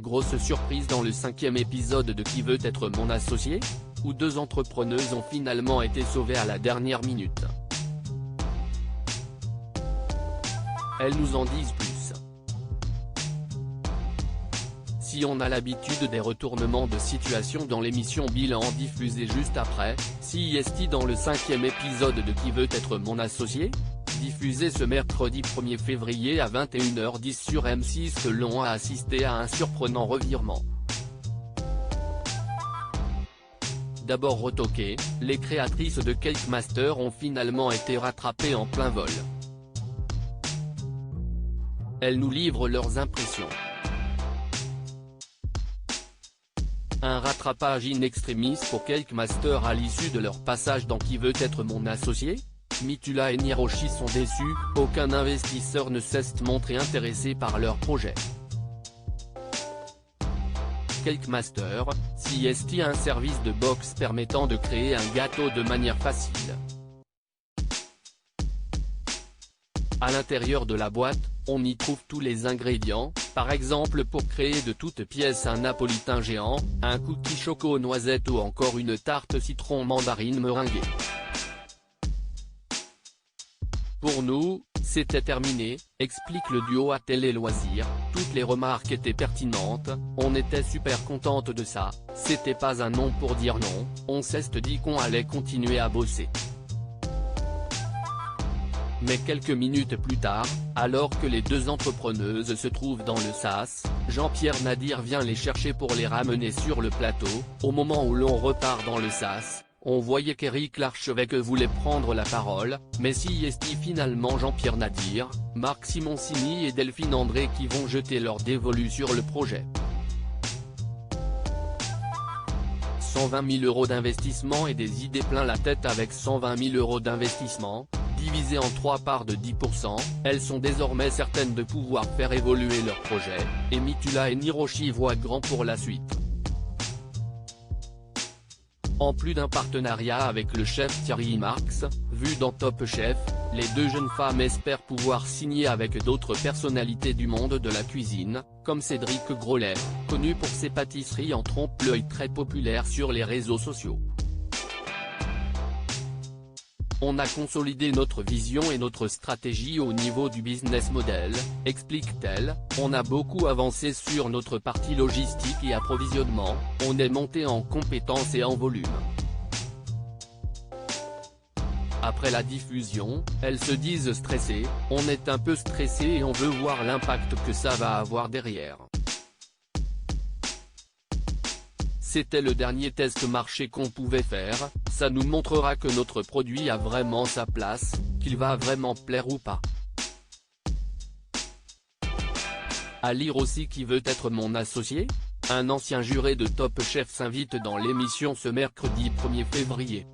Grosse surprise dans le 5e épisode de Qui veut être mon associé ? Où deux entrepreneuses ont finalement été sauvées à la dernière minute. Elles nous en disent plus. Si on a l'habitude des retournements de situation dans l'émission Bilan diffusée juste après, CIST dans le 5e épisode de Qui veut être mon associé ? Diffusé ce mercredi 1er février à 21h10 sur M6, que l'on a assisté à un surprenant revirement. D'abord retoquées, les créatrices de Cake Master ont finalement été rattrapées en plein vol. Elles nous livrent leurs impressions. Un rattrapage in extremis pour Cake Master à l'issue de leur passage dans Qui veut être mon associé ? Mitula et Niroshi sont déçus, aucun investisseur ne cesse de montrer intéressé par leur projet. Cake Master, CIST, un service de box permettant de créer un gâteau de manière facile. À l'intérieur de la boîte, on y trouve tous les ingrédients, par exemple pour créer de toutes pièces un napolitain géant, un cookie choco aux noisettes ou encore une tarte citron mandarine meringuée. Pour nous, c'était terminé, explique le duo à Télé Loisirs, toutes les remarques étaient pertinentes, on était super contente de ça, c'était pas un non pour dire non, on s'est dit qu'on allait continuer à bosser. Mais quelques minutes plus tard, alors que les deux entrepreneuses se trouvent dans le sas, Jean-Pierre Nadir vient les chercher pour les ramener sur le plateau. Au moment où l'on repart dans le sas, on voyait qu'Éric Larchevêque voulait prendre la parole, mais CIST finalement Jean-Pierre Nadir, Marc Simoncini et Delphine André qui vont jeter leur dévolu sur le projet. 120 000 € d'investissement et des idées plein la tête. Avec 120 000 € d'investissement, divisé en 3 parts de 10%, elles sont désormais certaines de pouvoir faire évoluer leur projet, et Mitula et Niroshi voient grand pour la suite. En plus d'un partenariat avec le chef Thierry Marx, vu dans Top Chef, les deux jeunes femmes espèrent pouvoir signer avec d'autres personnalités du monde de la cuisine, comme Cédric Grolet, connu pour ses pâtisseries en trompe-l'œil très populaires sur les réseaux sociaux. On a consolidé notre vision et notre stratégie au niveau du business model, explique-t-elle, on a beaucoup avancé sur notre partie logistique et approvisionnement, on est monté en compétences et en volume. Après la diffusion, elles se disent stressées, on est un peu stressé et on veut voir l'impact que ça va avoir derrière. C'était le dernier test marché qu'on pouvait faire, ça nous montrera que notre produit a vraiment sa place, qu'il va vraiment plaire ou pas. À lire aussi Qui veut être mon associé ? Un ancien juré de Top Chef s'invite dans l'émission ce mercredi 1er février.